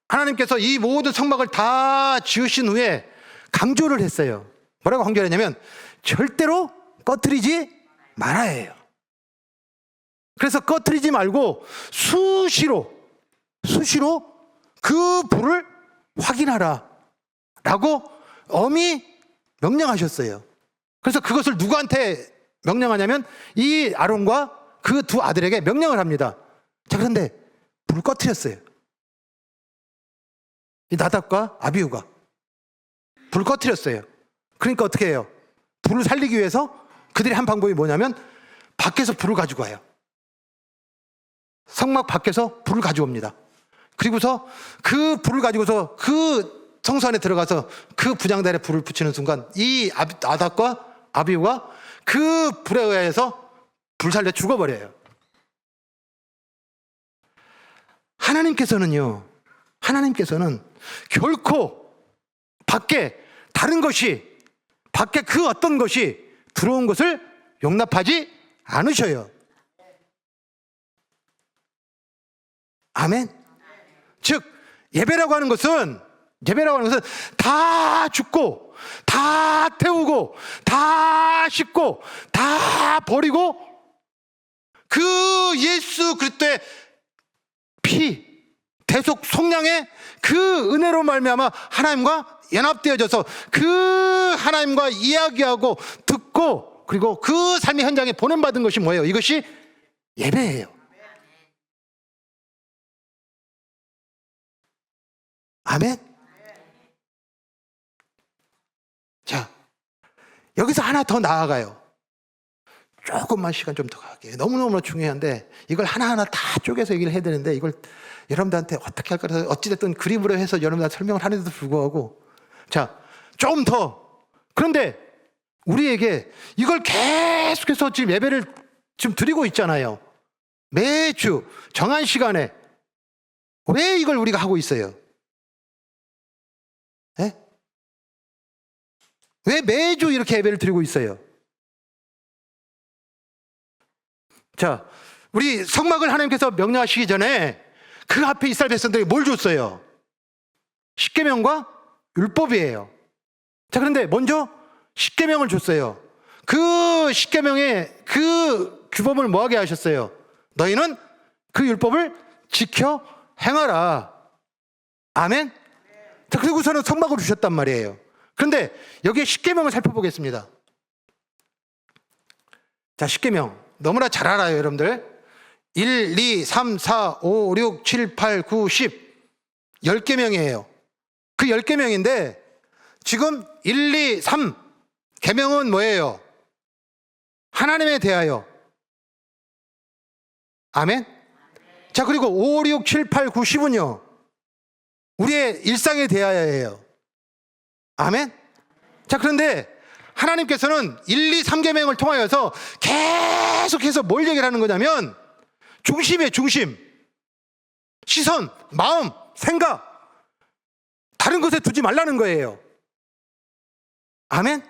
하나님께서 이 모든 성막을 다 지으신 후에 강조를 했어요. 뭐라고 강조를 했냐면 절대로 꺼트리지 말아야. 그래서 꺼트리지 말고 수시로 그 불을 확인하라 라고 엄히 명령하셨어요. 그래서 그것을 누구한테 명령하냐면 이 아론과 그 두 아들에게 명령을 합니다. 자, 그런데 불을 꺼트렸어요. 이 나답과 아비후가 불을 꺼트렸어요. 그러니까 어떻게 해요? 불을 살리기 위해서 그들이 한 방법이 뭐냐면 밖에서 불을 가지고 와요. 성막 밖에서 불을 가져옵니다. 그리고서 그 불을 가지고서 그 성소 안에 들어가서 그 분향단에 불을 붙이는 순간 이 나답과 아비후가 그 불에 의해서 불살려 죽어버려요. 하나님께서는 결코 밖에 다른 것이, 밖에 그 어떤 것이 들어온 것을 용납하지 않으셔요. 아멘. 즉 예배라고 하는 것은 다 죽고 다 태우고 다 씻고 다 버리고 그 예수 그리스도의 피 대속 속량의 그 은혜로 말미암아 하나님과 연합되어져서 그 하나님과 이야기하고 듣고 그리고 그 삶의 현장에 보냄받은 것이 뭐예요? 이것이 예배예요. 아멘. 자, 여기서 하나 더 나아가요. 조금만 시간 좀 더 갈게요. 너무너무 중요한데 이걸 하나하나 다 쪼개서 얘기를 해야 되는데 이걸 여러분들한테 어떻게 할까 해서 어찌됐든 그림으로 해서 여러분들한테 설명을 하는데도 불구하고 자, 조금 더. 그런데 우리에게 이걸 계속해서 지금 예배를 지금 드리고 있잖아요. 매주 정한 시간에 왜 이걸 우리가 하고 있어요? 네? 왜 매주 이렇게 예배를 드리고 있어요? 자, 우리 성막을 하나님께서 명령하시기 전에 그 앞에 이스라엘 백성들이 뭘 줬어요? 십계명과 율법이에요. 자, 그런데 먼저 십계명을 줬어요. 그 십계명의 그 규범을 뭐하게 하셨어요? 너희는 그 율법을 지켜 행하라. 아멘. 자, 그리고서는 성막을 주셨단 말이에요. 그런데 여기에 십계명을 살펴보겠습니다. 자, 십계명 너무나 잘 알아요, 여러분들. 1, 2, 3, 4, 5, 6, 7, 8, 9, 10 10계명이에요. 그 10계명인데 지금 1, 2, 3 계명은 뭐예요? 하나님에 대하여. 아멘? 자, 그리고 5, 6, 7, 8, 9, 10은요. 우리의 일상에 대하여예요. 아멘? 자, 그런데 하나님께서는 1, 2, 3계명을 통하여서 계속해서 뭘 얘기를 하는 거냐면 중심이에요, 중심. 시선, 마음, 생각. 다른 것에 두지 말라는 거예요. 아멘?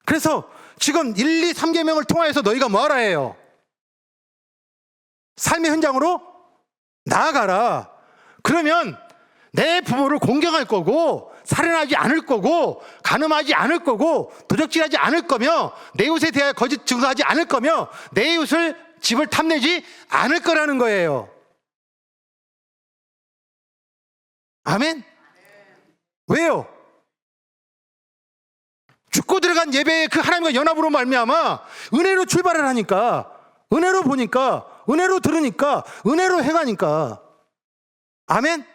그래서 지금 1, 2, 3계명을 통하여서 너희가 뭐 하라 해요? 삶의 현장으로 나아가라. 그러면 내 부모를 공경할 거고, 살인하지 않을 거고, 간음하지 않을 거고, 도적질하지 않을 거며, 내 이웃에 대하여 거짓 증거하지 않을 거며, 내 이웃을 집을 탐내지 않을 거라는 거예요. 아멘? 왜요? 죽고 들어간 예배에 그 하나님과 연합으로 말미암아 은혜로 출발을 하니까, 은혜로 보니까, 은혜로 들으니까, 은혜로 행하니까. 아멘?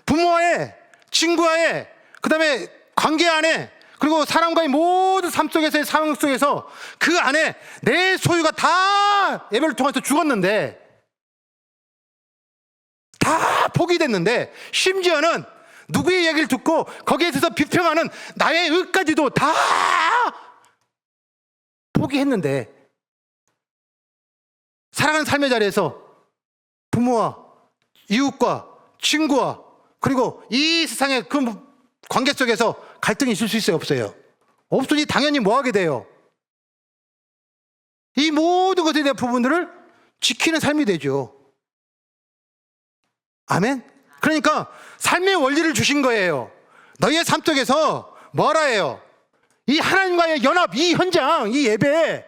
부모와의, 친구와의, 그 다음에 관계 안에, 그리고 사람과의 모든 삶 속에서의 상황 속에서 그 안에 내 소유가 다 예배를 통해서 죽었는데, 다 포기됐는데, 심지어는 누구의 얘기를 듣고 거기에 대해서 비평하는 나의 의까지도 다 포기했는데, 살아가는 삶의 자리에서 부모와 이웃과 친구와 그리고 이 세상의 그 관계 속에서 갈등이 있을 수 있어요, 없어요? 없으니 당연히 뭐 하게 돼요? 이 모든 것에 대한 부분들을 지키는 삶이 되죠. 아멘? 그러니까 삶의 원리를 주신 거예요. 너희의 삶 속에서 뭐 하라 해요? 이 하나님과의 연합, 이 현장, 이 예배,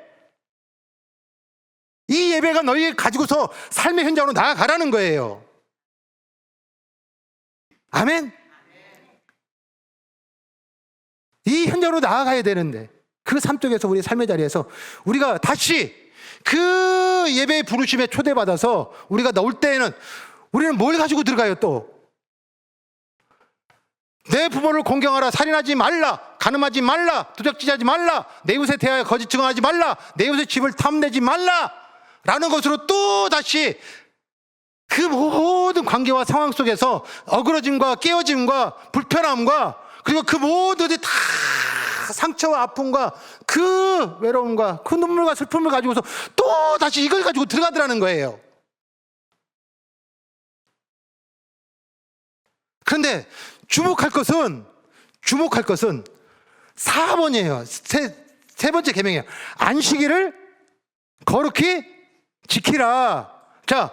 이 예배가 너희 가지고서 삶의 현장으로 나아가라는 거예요. 아멘? 이 현장으로 나아가야 되는데, 그 삶 속에서 우리의 삶의 자리에서 우리가 다시 그 예배의 부르심에 초대받아서 우리가 나올 때에는 우리는 뭘 가지고 들어가요? 또 내 부모를 공경하라, 살인하지 말라, 간음하지 말라, 도적질하지 말라, 내 이웃에 대하여 거짓 증언하지 말라, 내 이웃의 집을 탐내지 말라 라는 것으로 또 다시 그 모든 관계와 상황 속에서 어그러짐과 깨어짐과 불편함과 그리고 그 모든 다 상처와 아픔과 그 외로움과 그 눈물과 슬픔을 가지고서 또 다시 이걸 가지고 들어가더라는 거예요. 그런데 주목할 것은 4번이에요. 세 번째 계명이에요. 안식일을 거룩히 지키라. 자,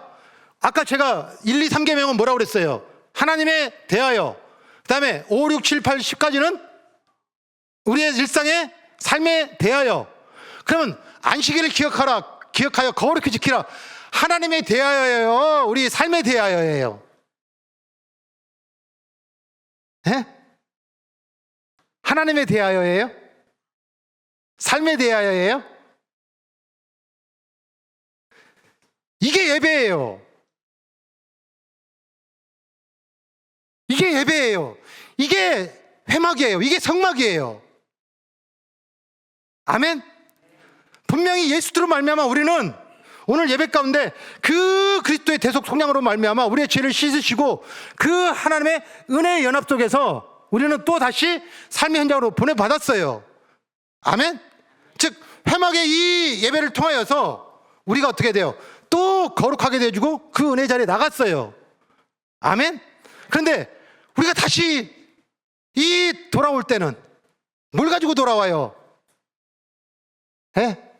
아까 제가 1, 2, 3계명은 뭐라고 그랬어요? 하나님에 대하여. 그 다음에 5, 6, 7, 8, 10까지는 우리의 일상의 삶에 대하여. 그러면 안식일을 기억하여 거룩히 지키라. 하나님에 대하여예요? 우리 삶에 대하여예요? 예? 하나님에 대하여예요? 삶에 대하여예요? 이게 예배예요. 이게 예배예요. 이게 회막이에요. 이게 성막이에요. 아멘? 분명히 예수로 말미암아 우리는 오늘 예배 가운데 그 그리스도의 대속 속량으로 말미암아 우리의 죄를 씻으시고 그 하나님의 은혜의 연합 속에서 우리는 또 다시 삶의 현장으로 보내받았어요. 아멘? 즉 회막의 이 예배를 통하여서 우리가 어떻게 돼요? 또 거룩하게 돼주고 그 은혜 자리에 나갔어요. 아멘? 그런데 우리가 다시 돌아올 때는 뭘 가지고 돌아와요? 예?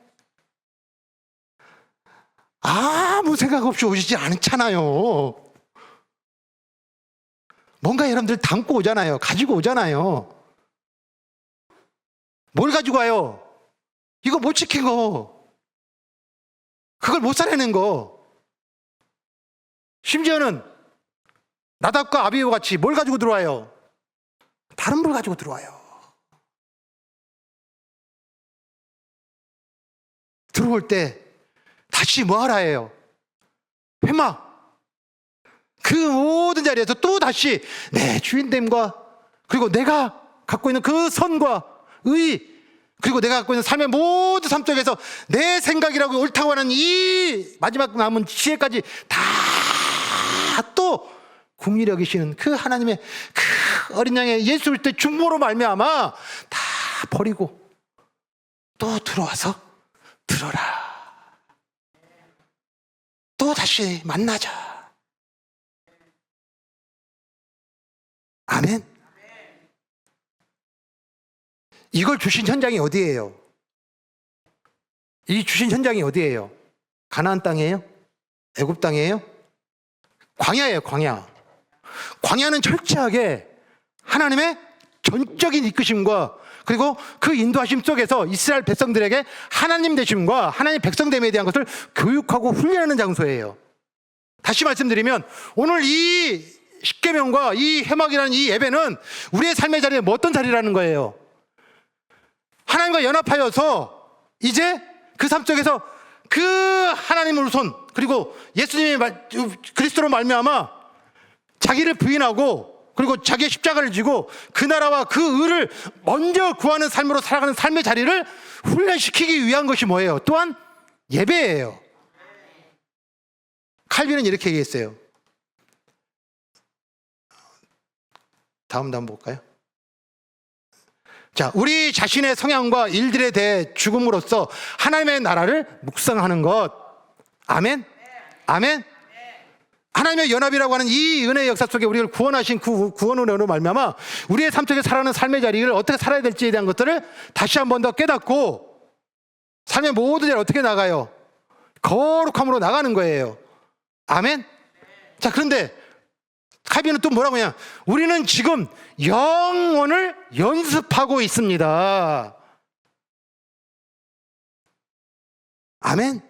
아무 생각 없이 오시지 않잖아요. 뭔가 여러분들 담고 오잖아요. 가지고 오잖아요. 뭘 가지고 와요? 이거 못 지킨 거, 그걸 못 살아낸 거. 심지어는 나답과 아비후 같이 뭘 가지고 들어와요? 다른 뭘 가지고 들어와요. 들어올 때 다시 뭐 하라 해요? 회막. 그 모든 자리에서 또 다시 내 주인됨과 그리고 내가 갖고 있는 그 선과 그리고 내가 갖고 있는 삶의 모든 삶 속에서 내 생각이라고 옳다고 하는 이 마지막 남은 지혜까지 다 또 긍휼히 여기시는 그 하나님의 그 어린 양의 예수 그리스도의 중보로 말미암아 다 버리고 또 들어와서 들어라. 또 다시 만나자. 아멘. 이걸 주신 현장이 어디예요? 이 주신 현장이 어디예요? 가나안 땅이에요? 애굽 땅이에요? 광야예요, 광야. 광야는 철저하게 하나님의 전적인 이끄심과 그리고 그 인도하심 속에서 이스라엘 백성들에게 하나님 되심과 하나님 백성됨에 대한 것을 교육하고 훈련하는 장소예요. 다시 말씀드리면 오늘 이 십계명과 이 회막이라는 이 예배는 우리의 삶의 자리에 뭐 어떤 자리라는 거예요? 하나님과 연합하여서 이제 그 삶 속에서 그 하나님의 손 그리고 예수님의 그리스도로 말미암아 자기를 부인하고 그리고 자기의 십자가를 지고 그 나라와 그 의를 먼저 구하는 삶으로 살아가는 삶의 자리를 훈련시키기 위한 것이 뭐예요? 또한 예배예요. 칼빈은 이렇게 얘기했어요. 다음 볼까요? 자, 우리 자신의 성향과 일들에 대해 죽음으로써 하나님의 나라를 묵상하는 것. 아멘? 아멘? 하나님의 연합이라고 하는 이 은혜의 역사 속에 우리를 구원하신 그 구원으로 말미암아 우리의 삶 속에 살아가는 삶의 자리를 어떻게 살아야 될지에 대한 것들을 다시 한 번 더 깨닫고 삶의 모든 자리를 어떻게 나가요? 거룩함으로 나가는 거예요. 아멘? 자, 그런데 칼빈은 또 뭐라고 하냐? 우리는 지금 영혼을 연습하고 있습니다. 아멘?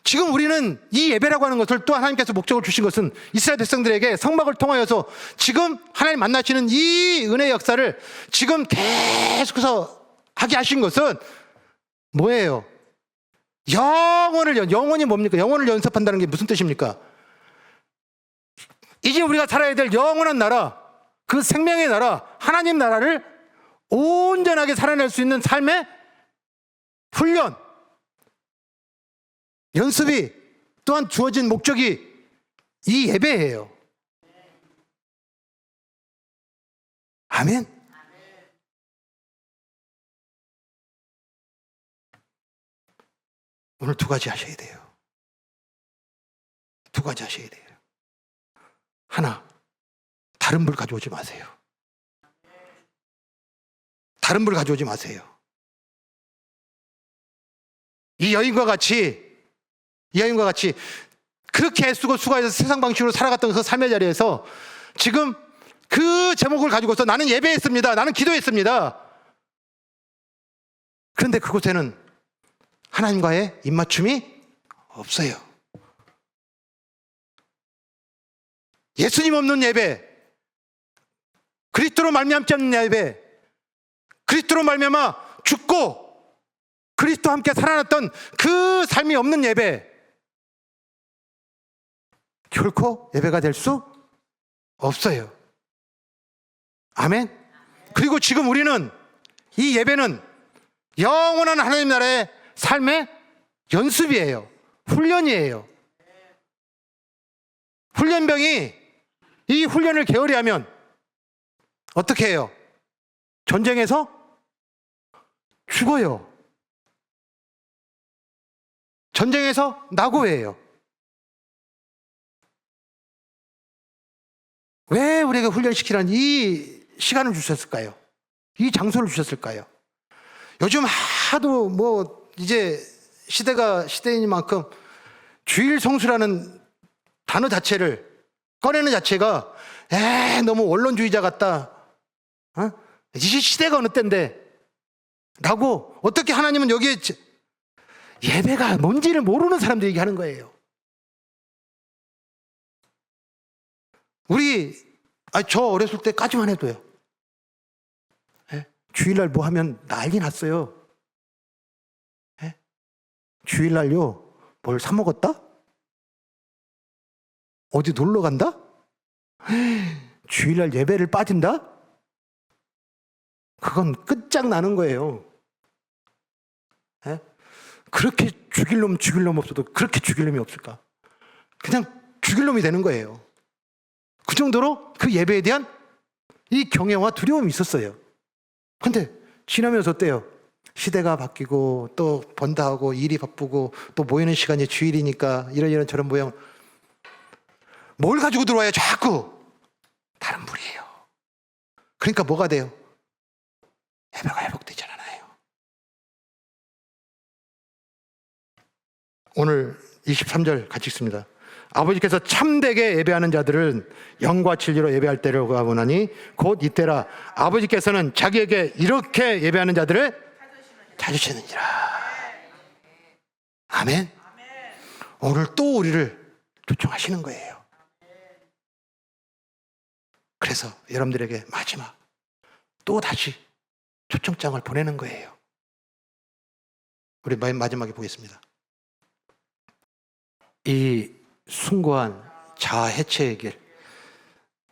지금 우리는 이 예배라고 하는 것을 또 하나님께서 목적을 주신 것은 이스라엘 백성들에게 성막을 통하여서 지금 하나님 만나시는 이 은혜의 역사를 지금 계속해서 하게 하신 것은 뭐예요? 영혼이 뭡니까? 영혼을 연습한다는 게 무슨 뜻입니까? 이제 우리가 살아야 될 영원한 나라, 그 생명의 나라, 하나님 나라를 온전하게 살아낼 수 있는 삶의 훈련, 연습이 또한 주어진 목적이 이 예배예요. 아멘? 오늘 두 가지 하셔야 돼요. 두 가지 하셔야 돼요. 하나, 다른 불 가져오지 마세요. 다른 불 가져오지 마세요. 이 여인과 같이 그렇게 애쓰고 수고해서 세상 방식으로 살아갔던 그 삶의 자리에서 지금 그 제목을 가지고서 나는 예배했습니다. 나는 기도했습니다. 그런데 그곳에는 하나님과의 입맞춤이 없어요. 예수님 없는 예배, 그리스도로 말미암지 않는 예배, 그리스도로 말미암아 죽고 그리스도와 함께 살아났던 그 삶이 없는 예배, 결코 예배가 될 수 없어요. 아멘? 그리고 지금 우리는 이 예배는 영원한 하나님 나라의 삶의 연습이에요. 훈련이에요. 훈련병이 이 훈련을 게으리 하면 어떻게 해요? 전쟁에서 죽어요. 전쟁에서 낙오해요. 왜 우리에게 훈련시키라는 이 시간을 주셨을까요? 이 장소를 주셨을까요? 요즘 하도 이제 시대인 만큼 주일 성수라는 단어 자체를 꺼내는 자체가 너무 원론주의자 같다. 이 시대가 어느 때인데 라고 어떻게 하나님은 여기에 예배가 뭔지를 모르는 사람들 얘기하는 거예요. 저 어렸을 때까지만 해도요. 주일날 뭐 하면 난리 났어요. 주일날요, 뭘 사 먹었다? 어디 놀러 간다? 주일날 예배를 빠진다? 그건 끝장나는 거예요. 예? 그렇게 죽일 놈 없어도 그렇게 죽일 놈이 없을까? 그냥 죽일 놈이 되는 거예요. 그 정도로 그 예배에 대한 이 경외와 두려움이 있었어요. 근데 지나면서 어때요? 시대가 바뀌고 또 번다 하고 일이 바쁘고 또 모이는 시간이 주일이니까 이런 저런 모양. 뭘 가지고 들어와요? 자꾸 다른 불이에요. 그러니까 뭐가 돼요? 예배가 회복되지 않아요. 오늘 23절 같이 읽습니다. 아버지께서 참되게 예배하는 자들은 영과 진리로 예배할 때를 원하니 곧 이때라. 아버지께서는 자기에게 이렇게 예배하는 자들을 찾으시느니라. 아멘. 오늘 또 우리를 초청하시는 거예요. 그래서 여러분들에게 마지막 또 다시 초청장을 보내는 거예요. 우리 마지막에 보겠습니다. 이 숭고한 자아 해체의 길,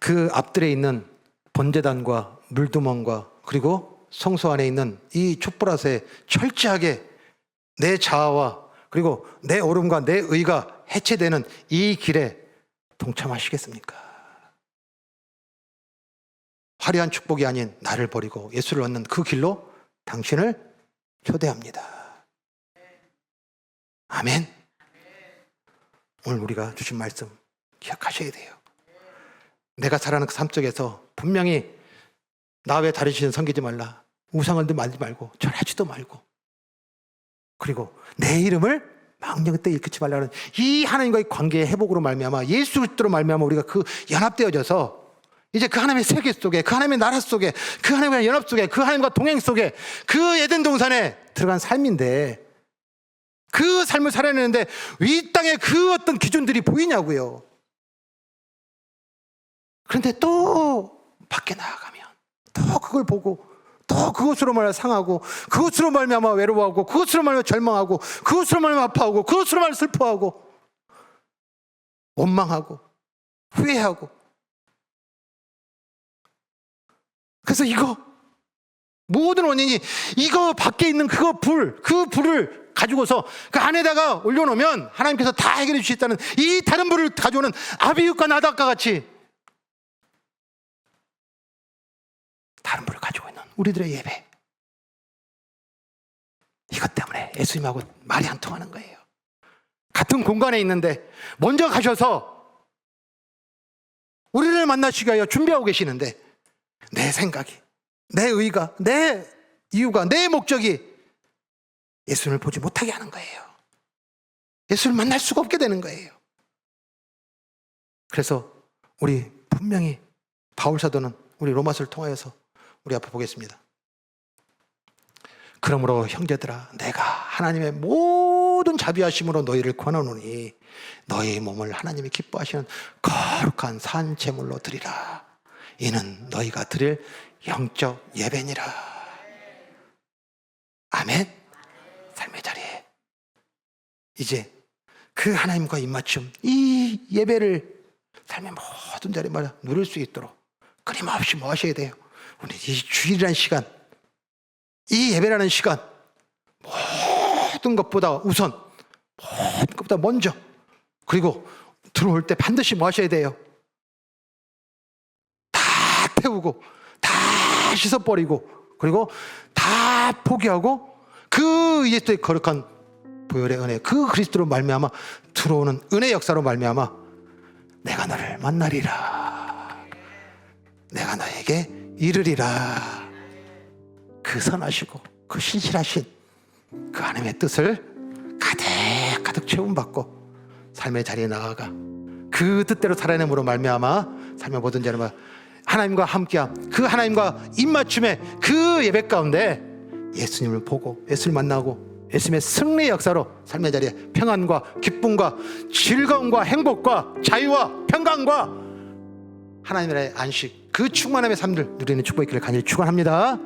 그 앞들에 있는 번제단과 물두멍과 그리고 성소 안에 있는 이 촛불앗에 철저하게 내 자아와 그리고 내 옳음과 내 의가 해체되는 이 길에 동참하시겠습니까? 화려한 축복이 아닌 나를 버리고 예수를 얻는 그 길로 당신을 초대합니다. 아멘. 오늘 우리가 주신 말씀 기억하셔야 돼요. 내가 살아가는 그 삶 속에서 분명히 나 외 다른 신을 섬기지 말라, 우상을 말지 말고 절하지도 말고, 그리고 내 이름을 망령의 때 일컫지 말라는 이 하나님과의 관계의 회복으로 말미암아 예수 그리스도로 말미암아 우리가 그 연합되어져서 이제 그 하나님의 세계 속에, 그 하나님의 나라 속에, 그 하나님과 연합 속에, 그 하나님과 동행 속에 그 에덴 동산에 들어간 삶인데, 그 삶을 살아내는데 이 땅에 그 어떤 기준들이 보이냐고요. 그런데 또 밖에 나아가면 또 그걸 보고 또 그것으로 말미암아 상하고, 그것으로 말미암아 외로워하고, 그것으로 말미암아 절망하고, 그것으로 말미암아 아파하고, 그것으로 말미암아 슬퍼하고, 원망하고 후회하고. 그래서 이거 모든 원인이 이거 밖에 있는 그 불을 가지고서 그 안에다가 올려놓으면 하나님께서 다 해결해 주시겠다는 이 다른 불을 가져오는 아비읒과 나답과 같이 다른 불을 가지고 있는 우리들의 예배, 이것 때문에 예수님하고 말이 안 통하는 거예요. 같은 공간에 있는데 먼저 가셔서 우리를 만나시기 위하여 준비하고 계시는데 내 생각이, 내 의가, 내 이유가, 내 목적이 예수님을 보지 못하게 하는 거예요. 예수를 만날 수가 없게 되는 거예요. 그래서 우리 분명히 바울 사도는 우리 로마서를 통하여서 우리 앞에 보겠습니다. 그러므로 형제들아, 내가 하나님의 모든 자비하심으로 너희를 권하노니 너희 몸을 하나님이 기뻐하시는 거룩한 산 제물로 드리라. 이는 너희가 드릴 영적 예배니라. 아멘. 삶의 자리에 이제 그 하나님과 입맞춤, 이 예배를 삶의 모든 자리마다 누릴 수 있도록 끊임없이 뭐 하셔야 돼요? 우리 이 주일이라는 시간, 이 예배라는 시간, 모든 것보다 우선, 모든 것보다 먼저, 그리고 들어올 때 반드시 뭐 하셔야 돼요? 다 태우고 다 씻어버리고 그리고 다 포기하고 그 예수의 거룩한 보혈의 은혜, 그 그리스도로 말미암아 들어오는 은혜 역사로 말미암아 내가 너를 만나리라, 내가 너에게 이르리라. 그 선하시고 그 신실하신 그 하나님의 뜻을 가득 채움받고 삶의 자리에 나아가 그 뜻대로 살아냄으로 말미암아 삶의 모든 자리마다 하나님과 함께함, 그 하나님과 입맞춤의 그 예배 가운데 예수님을 보고 예수를 만나고 예수님의 승리의 역사로 삶의 자리에 평안과 기쁨과 즐거움과 행복과 자유와 평강과 하나님의 안식, 그 충만함의 삶을 누리는 축복의 길을 간절히 축원합니다.